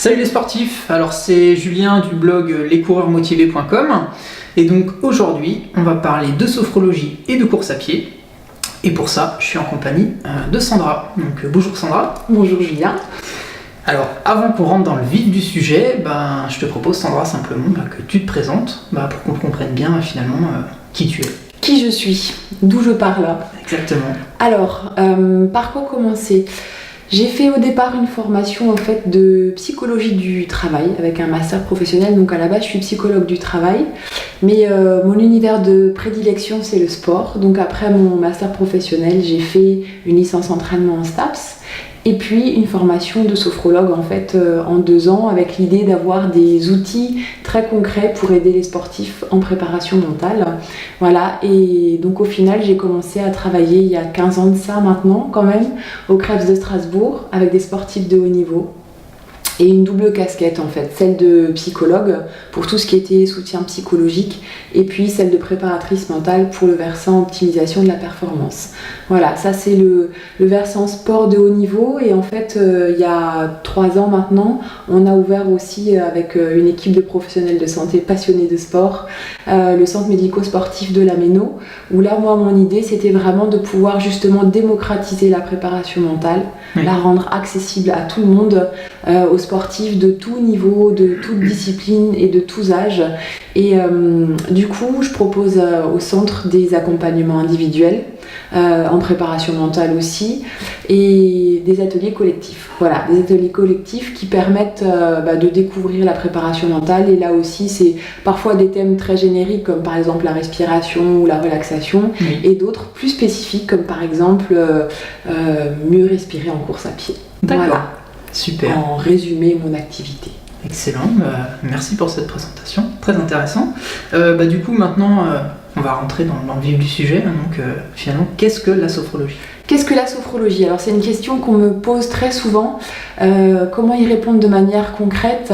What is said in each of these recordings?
Salut les sportifs, alors c'est Julien du blog lescoureursmotivés.com et donc aujourd'hui on va parler de sophrologie et de course à pied et pour ça je suis en compagnie de Sandra. Donc bonjour Sandra. Bonjour Julien. Alors avant qu'on rentre dans le vif du sujet, je te propose Sandra simplement que tu te présentes pour qu'on comprenne bien finalement qui tu es. Qui je suis, d'où je parle. Exactement. Alors, par quoi commencer ? J'ai fait au départ une formation en fait de psychologie du travail avec un master professionnel. Donc à la base je suis psychologue du travail, mais mon univers de prédilection c'est le sport. Donc après mon master professionnel j'ai fait une licence entraînement en STAPS et puis une formation de sophrologue en fait en 2 ans avec l'idée d'avoir des outils très concrets pour aider les sportifs en préparation mentale. Voilà, et donc au final j'ai commencé à travailler il y a 15 ans de ça maintenant quand même au Krebs de Strasbourg avec des sportifs de haut niveau. Et une double casquette en fait, celle de psychologue pour tout ce qui était soutien psychologique et puis celle de préparatrice mentale pour le versant optimisation de la performance. Voilà, ça c'est le versant sport de haut niveau et en fait il y a 3 ans maintenant on a ouvert aussi avec une équipe de professionnels de santé passionnés de sport le centre médico-sportif de la Méno où là moi mon idée c'était vraiment de pouvoir justement démocratiser la préparation mentale, la rendre accessible à tout le monde, aux sportifs de tout niveau, de toute discipline et de tous âges. Et du coup, je propose au centre des accompagnements individuels, en préparation mentale aussi, et des ateliers collectifs. Voilà, des ateliers collectifs qui permettent de découvrir la préparation mentale. Et là aussi, c'est parfois des thèmes très génériques, comme par exemple la respiration ou la relaxation, et d'autres plus spécifiques, comme par exemple mieux respirer en course à pied. D'accord. Voilà. Super. En résumé, mon activité. Excellent, merci pour cette présentation, très intéressant. Du coup maintenant on va rentrer dans le vif du sujet, donc finalement qu'est-ce que la sophrologie ? Qu'est-ce que la sophrologie ? Alors c'est une question qu'on me pose très souvent, comment y répondre de manière concrète ?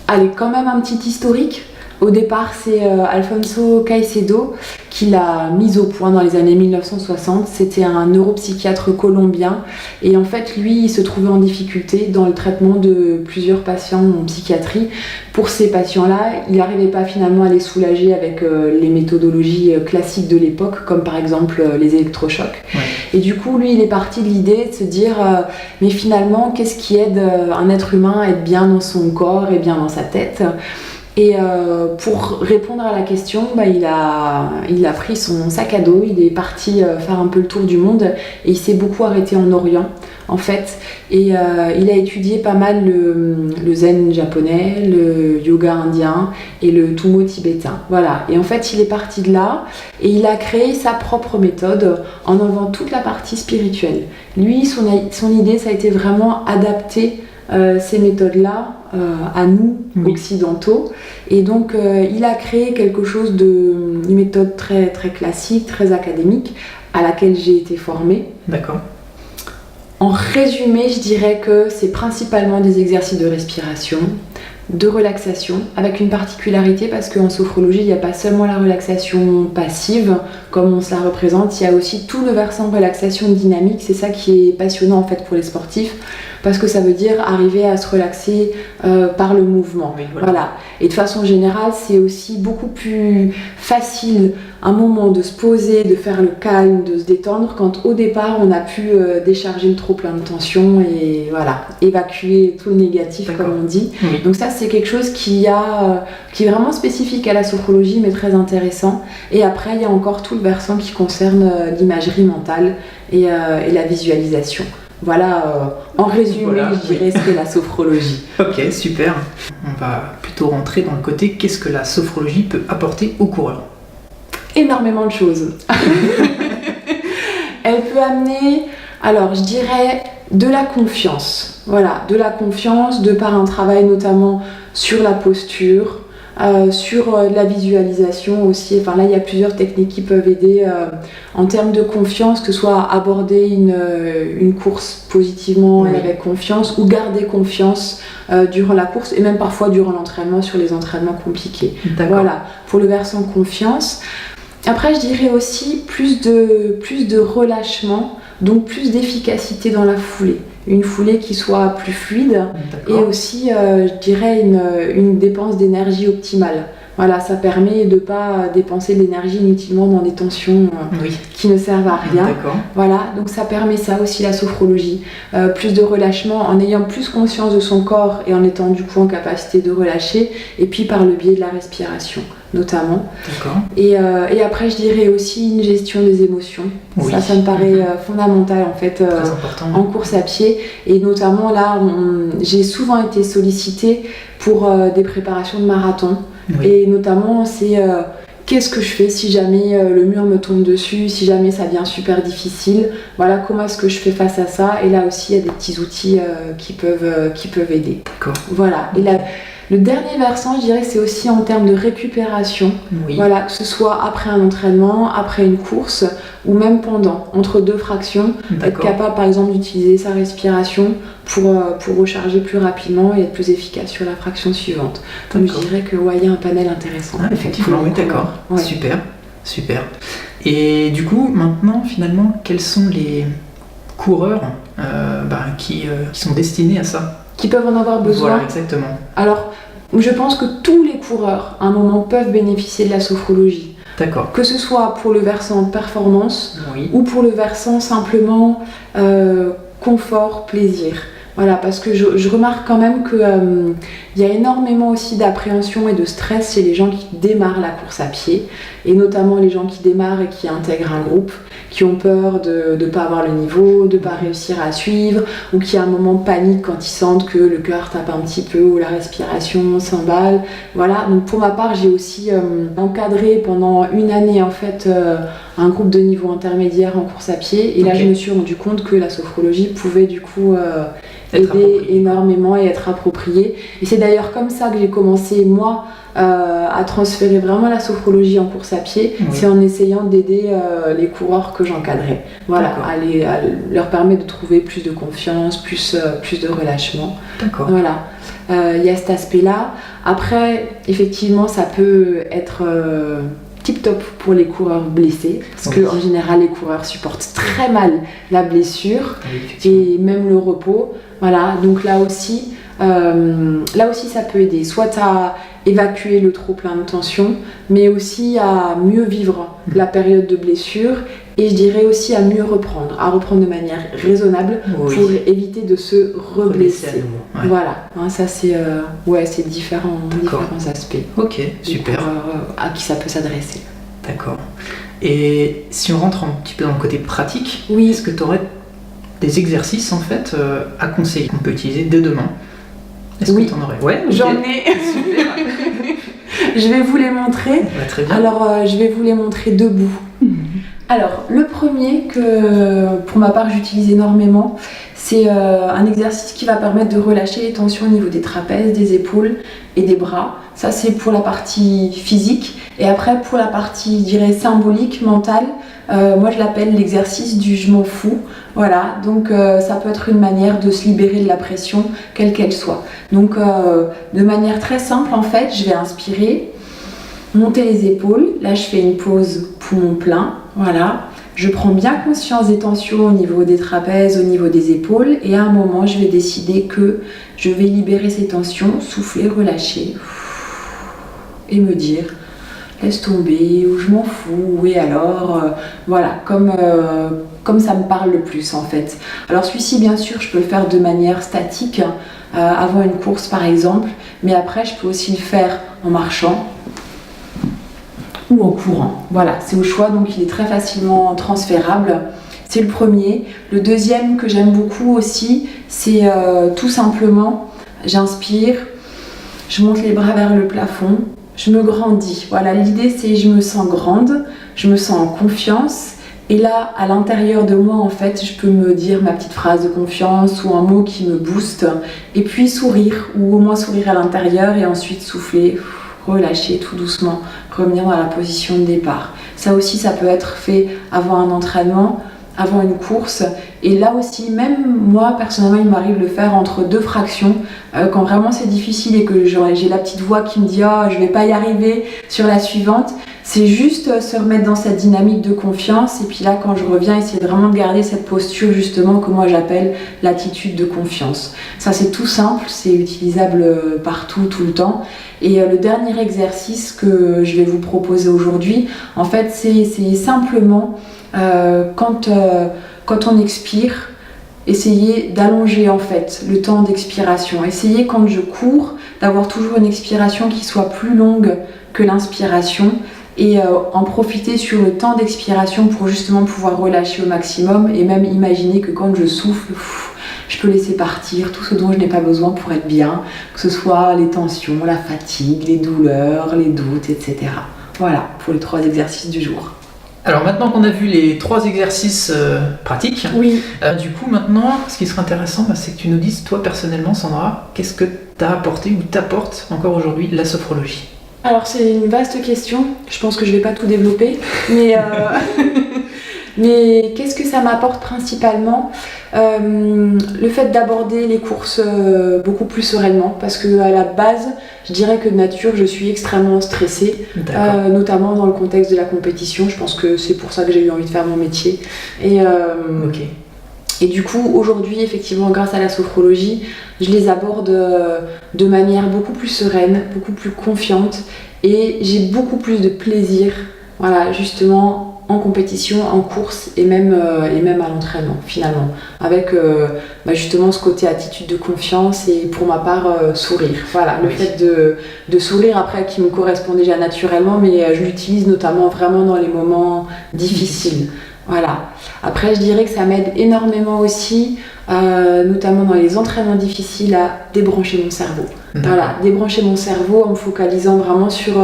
Allez, quand même un petit historique. Au départ, c'est Alfonso Caicedo qui l'a mise au point dans les années 1960. C'était un neuropsychiatre colombien et en fait, lui, il se trouvait en difficulté dans le traitement de plusieurs patients en psychiatrie. Pour ces patients-là, il n'arrivait pas finalement à les soulager avec les méthodologies classiques de l'époque, comme par exemple les électrochocs. Ouais. Et du coup, lui, il est parti de l'idée de se dire mais finalement, qu'est-ce qui aide un être humain à être bien dans son corps et bien dans sa tête ? Et pour répondre à la question, il a pris son sac à dos, il est parti faire un peu le tour du monde et il s'est beaucoup arrêté en Orient en fait. Et il a étudié pas mal le zen japonais, le yoga indien et le tumo tibétain. Voilà. Et en fait, il est parti de là et il a créé sa propre méthode en enlevant toute la partie spirituelle. Lui, son idée, ça a été vraiment adapter ces méthodes-là à nous, occidentaux. Et donc, il a créé quelque chose une méthode très, très classique, très académique, à laquelle j'ai été formée. D'accord. En résumé, je dirais que c'est principalement des exercices de respiration, de relaxation, avec une particularité parce qu'en sophrologie, il n'y a pas seulement la relaxation passive, comme on se la représente, il y a aussi tout le versant relaxation dynamique. C'est ça qui est passionnant en fait pour les sportifs, parce que ça veut dire arriver à se relaxer par le mouvement. Oui, voilà. Et de façon générale, c'est aussi beaucoup plus facile un moment de se poser, de faire le calme, de se détendre, quand au départ on a pu décharger le trop plein de tension et voilà, évacuer tout le négatif. D'accord. Comme on dit. Oui. Donc ça c'est quelque chose qui est vraiment spécifique à la sophrologie mais très intéressant. Et après il y a encore tout le versant qui concerne l'imagerie mentale et la visualisation. Voilà, en résumé, je dirais ce qu'est la sophrologie. Ok, super. On va plutôt rentrer dans le côté qu'est-ce que la sophrologie peut apporter aux coureurs ? Énormément de choses. Elle peut amener, alors je dirais, de la confiance. Voilà, de la confiance de par un travail notamment sur la posture, sur la visualisation aussi. Enfin là il y a plusieurs techniques qui peuvent aider en termes de confiance, que ce soit aborder une course positivement et avec confiance ou garder confiance durant la course et même parfois durant l'entraînement sur les entraînements compliqués. D'accord. Voilà, pour le versant confiance. Après je dirais aussi plus de relâchement, donc plus d'efficacité dans la foulée. une foulée qui soit plus fluide et D'accord. aussi, je dirais, une dépense d'énergie optimale. Voilà, ça permet de ne pas dépenser de l'énergie inutilement dans des tensions Oui. qui ne servent à rien. D'accord. Voilà, donc ça permet ça aussi la sophrologie. Plus de relâchement en ayant plus conscience de son corps et en étant du coup en capacité de relâcher, et puis par le biais de la respiration notamment. D'accord. Et après je dirais aussi une gestion des émotions. Oui. Ça me paraît fondamental en fait Très important. en course à pied. Et notamment là, j'ai souvent été sollicitée pour des préparations de marathon. Oui. Et notamment, c'est qu'est-ce que je fais si jamais le mur me tombe dessus, si jamais ça devient super difficile. Voilà, comment est-ce que je fais face à ça. Et là aussi, il y a des petits outils qui peuvent aider. D'accord. Voilà. Et le dernier versant, je dirais que c'est aussi en termes de récupération. Oui. Voilà, que ce soit après un entraînement, après une course, ou même pendant, entre deux fractions. Être D'accord. capable, par exemple, d'utiliser sa respiration pour recharger plus rapidement et être plus efficace sur la fraction suivante. Donc je D'accord. dirais que ouais, il y a un panel intéressant. Ah, effectivement, oui, d'accord. Ouais. Super, super. Et du coup, maintenant, finalement, quels sont les coureurs qui sont destinés à ça? Qui peuvent en avoir besoin. Voilà, exactement. Alors, je pense que tous les coureurs, à un moment, peuvent bénéficier de la sophrologie. D'accord. Que ce soit pour le versant performance Oui. ou pour le versant simplement confort, plaisir. Voilà, parce que je remarque quand même qu'il y a énormément aussi d'appréhension et de stress chez les gens qui démarrent la course à pied, et notamment les gens qui démarrent et qui intègrent un groupe, qui ont peur de ne pas avoir le niveau, de ne pas réussir à suivre, ou qui à un moment paniquent quand ils sentent que le cœur tape un petit peu ou la respiration s'emballe. Voilà, donc pour ma part, j'ai aussi encadré pendant une année en fait un groupe de niveau intermédiaire en course à pied, et là Ok. je me suis rendu compte que la sophrologie pouvait du coup Être aider approprié. énormément et être appropriée. Et c'est d'ailleurs comme ça que j'ai commencé moi à transférer vraiment la sophrologie en course à pied. Oui. C'est en essayant d'aider les coureurs que j'encadrais. Voilà, D'accord. à leur permettre de trouver plus de confiance, plus de relâchement. D'accord. Voilà, il y a cet aspect-là. Après, effectivement, ça peut être tip-top pour les coureurs blessés, parce Oui. qu'en général, les coureurs supportent très mal la blessure Oui, effectivement. et même le repos. Voilà, donc là aussi, ça peut aider, soit à évacuer le trop-plein de tension, mais aussi à mieux vivre la période de blessure, et je dirais aussi à mieux reprendre, de manière raisonnable Oui. pour éviter de se Reblesser à reblesser. nouveau. Ouais. Voilà, hein, ça c'est différents aspects Ok, des super. coureurs, à qui ça peut s'adresser. D'accord. Et si on rentre un petit peu dans le côté pratique, Oui. est-ce que tu aurais des exercices en fait à conseiller qu'on peut utiliser dès demain? Est-ce Oui. que tu en aurais? Ouais, ok. J'en ai. Super. Je vais vous les montrer. Bah, très bien. Alors, je vais vous les montrer debout. Alors, le premier que pour ma part j'utilise énormément, c'est un exercice qui va permettre de relâcher les tensions au niveau des trapèzes, des épaules et des bras. Ça, c'est pour la partie physique. Et après, pour la partie, je dirais, symbolique, mentale, moi je l'appelle l'exercice du je m'en fous. Voilà, donc ça peut être une manière de se libérer de la pression, quelle qu'elle soit. Donc, de manière très simple, en fait, je vais inspirer, monter les épaules. Là, je fais une pause poumon plein. Voilà. Je prends bien conscience des tensions au niveau des trapèzes, au niveau des épaules, et à un moment, je vais décider que je vais libérer ces tensions, souffler, relâcher, et me dire laisse tomber, ou je m'en fous, et alors, voilà, comme ça me parle le plus en fait. Alors celui-ci, bien sûr, je peux le faire de manière statique, avant une course par exemple, mais après, je peux aussi le faire en marchant, ou en courant. Voilà, c'est au choix, donc il est très facilement transférable. C'est le premier. Le deuxième que j'aime beaucoup aussi, c'est tout simplement, j'inspire, je monte les bras vers le plafond, je me grandis. Voilà, l'idée c'est je me sens grande, je me sens en confiance, et là, à l'intérieur de moi, en fait, je peux me dire ma petite phrase de confiance ou un mot qui me booste, et puis sourire, ou au moins sourire à l'intérieur, et ensuite souffler, relâcher tout doucement, revenir dans la position de départ. Ça aussi, ça peut être fait avant un entraînement, avant une course, Et là aussi, même moi, personnellement, il m'arrive de le faire entre 2 fractions, quand vraiment c'est difficile et que j'ai la petite voix qui me dit « Oh, je vais pas y arriver sur la suivante », c'est juste se remettre dans cette dynamique de confiance. Et puis là, quand je reviens, essayer vraiment de garder cette posture, justement, que moi j'appelle l'attitude de confiance. Ça, c'est tout simple, c'est utilisable partout, tout le temps. Et le dernier exercice que je vais vous proposer aujourd'hui, en fait, c'est simplement quand on expire, essayer d'allonger en fait le temps d'expiration. Essayez quand je cours d'avoir toujours une expiration qui soit plus longue que l'inspiration et en profiter sur le temps d'expiration pour justement pouvoir relâcher au maximum et même imaginer que quand je souffle, je peux laisser partir tout ce dont je n'ai pas besoin pour être bien, que ce soit les tensions, la fatigue, les douleurs, les doutes, etc. Voilà pour les 3 exercices du jour. Alors maintenant qu'on a vu les 3 exercices pratiques, oui. Du coup maintenant, ce qui serait intéressant, c'est que tu nous dises, toi personnellement Sandra, qu'est-ce que t'as apporté ou t'apporte encore aujourd'hui la sophrologie? Alors c'est une vaste question, je pense que je vais pas tout développer, mais, mais qu'est-ce que ça m'apporte principalement? Le fait d'aborder les courses beaucoup plus sereinement, parce que à la base, je dirais que de nature, je suis extrêmement stressée, notamment dans le contexte de la compétition. Je pense que c'est pour ça que j'ai eu envie de faire mon métier. Et du coup, aujourd'hui, effectivement, grâce à la sophrologie, je les aborde de manière beaucoup plus sereine, beaucoup plus confiante, et j'ai beaucoup plus de plaisir, voilà, justement, en compétition, en course et même à l'entraînement, finalement, avec justement ce côté attitude de confiance et pour ma part, sourire. Voilà, le fait de sourire après qui me correspond déjà naturellement, mais je l'utilise notamment vraiment dans les moments difficiles. Voilà. Après, je dirais que ça m'aide énormément aussi, notamment dans les entraînements difficiles, à débrancher mon cerveau. Voilà, débrancher mon cerveau en me focalisant vraiment sur,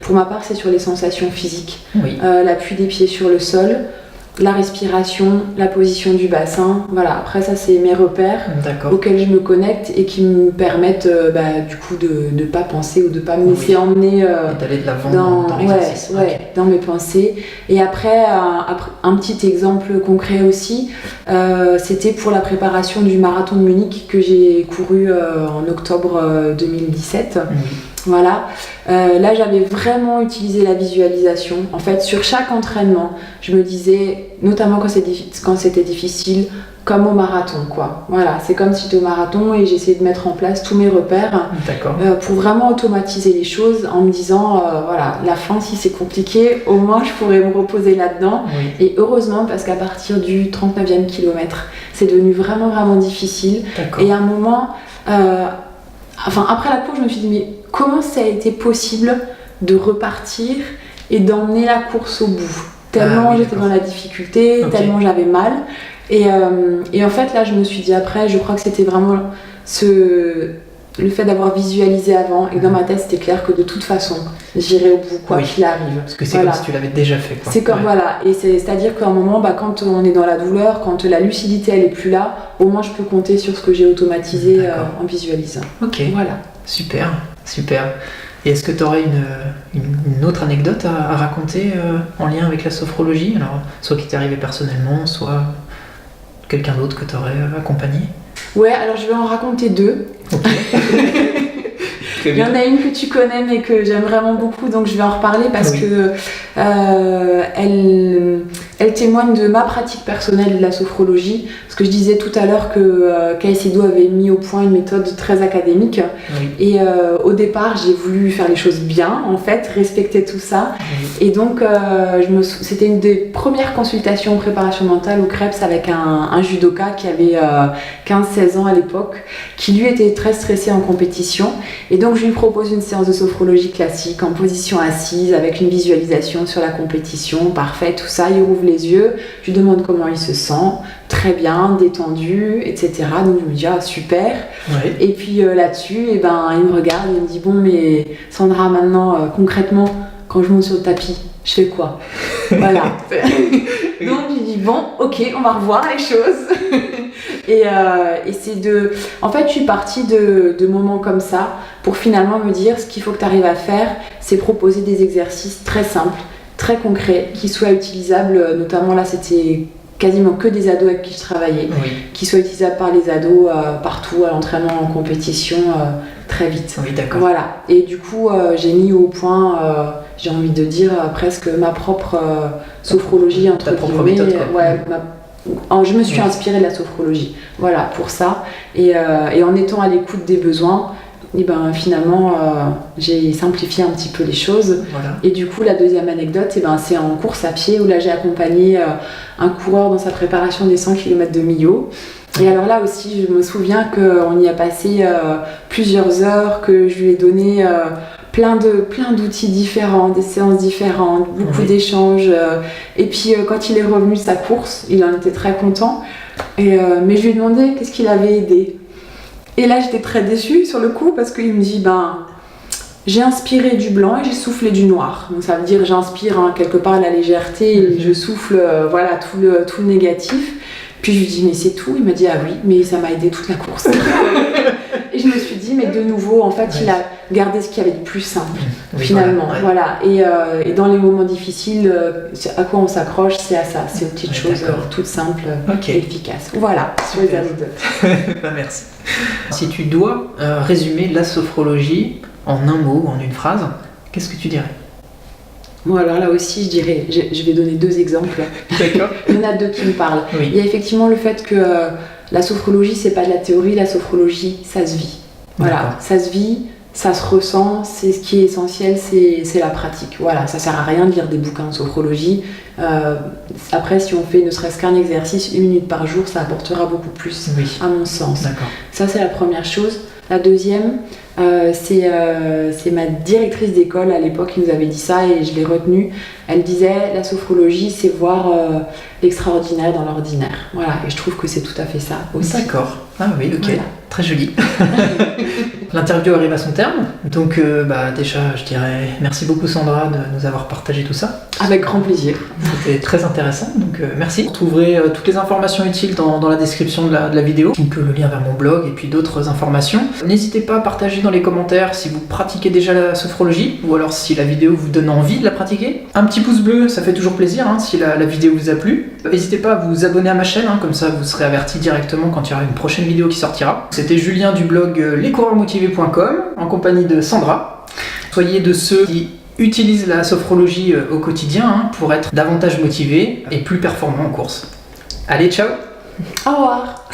pour ma part, c'est sur les sensations physiques. Oui. L'appui des pieds sur le sol, la respiration, la position du bassin. Voilà, après ça, c'est mes repères auxquels je me connecte et qui me permettent du coup de ne pas penser ou de ne pas me laisser emmener et d'aller de l'avant dans l'exercice. Dans mes pensées. Et après, un petit exemple concret aussi, c'était pour la préparation du marathon de Munich que j'ai couru en octobre 2017. Oui. Voilà, là j'avais vraiment utilisé la visualisation. En fait, sur chaque entraînement, je me disais, notamment quand c'était difficile, comme au marathon, quoi. Voilà, c'est comme si j'étais au marathon et j'essayais de mettre en place tous mes repères pour vraiment automatiser les choses en me disant, voilà, la fin, si c'est compliqué, au moins je pourrais me reposer là-dedans. Oui. Et heureusement, parce qu'à partir du 39e kilomètre, c'est devenu vraiment, vraiment difficile. Et à un moment, après la course, je me suis dit, mais comment ça a été possible de repartir et d'emmener la course au bout? Tellement j'étais dans la difficulté, tellement j'avais mal. Et en fait, là, je me suis dit après, je crois que c'était vraiment le fait d'avoir visualisé avant et que dans ma tête, c'était clair que de toute façon, j'irai au bout, quoi qu'il arrive. Parce que c'est comme si tu l'avais déjà fait, quoi. C'est comme, voilà. Et c'est-à-dire qu'à un moment, quand on est dans la douleur, quand la lucidité, elle est plus là, au moins, je peux compter sur ce que j'ai automatisé en visualisant. Ok. Voilà. Super. Et est-ce que tu aurais une autre anecdote à raconter en lien avec la sophrologie? Alors, soit qui t'est arrivé personnellement, soit quelqu'un d'autre que tu aurais accompagné? Ouais, alors je vais en raconter 2. Okay. Il y en a une que tu connais mais que j'aime vraiment beaucoup, donc je vais en reparler parce que elle témoigne de ma pratique personnelle de la sophrologie. Parce que je disais tout à l'heure que Caicedo avait mis au point une méthode très académique. Et au départ, j'ai voulu faire les choses bien, en fait, respecter tout ça. Et donc, c'était une des premières consultations en préparation mentale au Krebs avec un judoka qui avait 15-16 ans à l'époque, qui lui était très stressé en compétition. Et donc, je lui propose une séance de sophrologie classique en position assise avec une visualisation sur la compétition, parfait, tout ça. Il rouvre les yeux, je lui demande comment il se sent, très bien, détendu, etc. Donc je me dis super. Et puis là-dessus, il me regarde et il me dit bon mais Sandra, maintenant concrètement, quand je monte sur le tapis, je fais quoi? Voilà. Donc je dis bon, ok, on va revoir les choses. Et c'est en fait, je suis partie de moments comme ça pour finalement me dire ce qu'il faut que tu arrives à faire, c'est proposer des exercices très simples, très concrets, qui soient utilisables, notamment là c'était quasiment que des ados avec qui je travaillais, qui soient utilisables par les ados partout, à l'entraînement, en compétition, très vite. Oui, d'accord. Voilà. Et du coup, j'ai mis au point, j'ai envie de dire, presque ma propre sophrologie, entre ta propre guillemets. méthode, quoi. Ouais, je me suis inspirée de la sophrologie, voilà, pour ça. Et en étant à l'écoute des besoins, et ben, finalement, j'ai simplifié un petit peu les choses. Voilà. Et du coup, la deuxième anecdote, c'est en course à pied où là, j'ai accompagné un coureur dans sa préparation des 100 km de Millau. Et alors là aussi, je me souviens qu'on y a passé plusieurs heures, que je lui ai donné plein d'outils différents, des séances différentes, beaucoup d'échanges. Et puis, quand il est revenu de sa course, il en était très content. Mais je lui ai demandé qu'est-ce qu'il avait aidé. Et là, j'étais très déçue sur le coup parce qu'il me dit, j'ai inspiré du blanc et j'ai soufflé du noir. Donc ça veut dire j'inspire quelque part la légèreté et je souffle tout le négatif. Puis je lui dis, mais c'est tout. Il m'a dit, ah oui, mais ça m'a aidé toute la course. Et je me suis dit, mais de nouveau, en fait, il a gardé ce qu'il y avait de plus simple, finalement. Voilà. Et dans les moments difficiles, à quoi on s'accroche, c'est à ça. C'est aux petites choses toutes simples et efficaces. Voilà, sur les anecdotes. Merci. Si tu dois résumer la sophrologie en un mot, en une phrase, qu'est-ce que tu dirais ? Bon, alors là aussi, je dirais, je vais donner 2 exemples. D'accord. Il y en a 2 qui me parlent. Oui. Il y a effectivement le fait que la sophrologie, c'est pas de la théorie, la sophrologie, ça se vit. Voilà, ça se vit, ça se ressent, c'est ce qui est essentiel, c'est la pratique. Voilà, ça sert à rien de lire des bouquins en sophrologie. Après, si on fait ne serait-ce qu'un exercice, 1 minute par jour, ça apportera beaucoup plus, à mon sens. D'accord. Ça, c'est la première chose. La deuxième, c'est ma directrice d'école à l'époque qui nous avait dit ça et je l'ai retenue. Elle disait, la sophrologie, c'est voir l'extraordinaire dans l'ordinaire. Voilà, et je trouve que c'est tout à fait ça aussi. D'accord. Ah oui, ok. Voilà. Très joli. L'interview arrive à son terme. Donc déjà, je dirais merci beaucoup Sandra de nous avoir partagé tout ça. Avec grand plaisir. C'était très intéressant, donc merci. Vous trouverez toutes les informations utiles dans la description de la vidéo, donc le lien vers mon blog et puis d'autres informations. N'hésitez pas à partager dans les commentaires si vous pratiquez déjà la sophrologie ou alors si la vidéo vous donne envie de la pratiquer. Un petit pouce bleu, ça fait toujours plaisir si la vidéo vous a plu. N'hésitez pas à vous abonner à ma chaîne, comme ça vous serez averti directement quand il y aura une prochaine vidéo qui sortira. C'était Julien du blog lescoureursmotivés.com en compagnie de Sandra. Soyez de ceux qui utilisent la sophrologie au quotidien pour être davantage motivés et plus performants en course. Allez, ciao! Au revoir!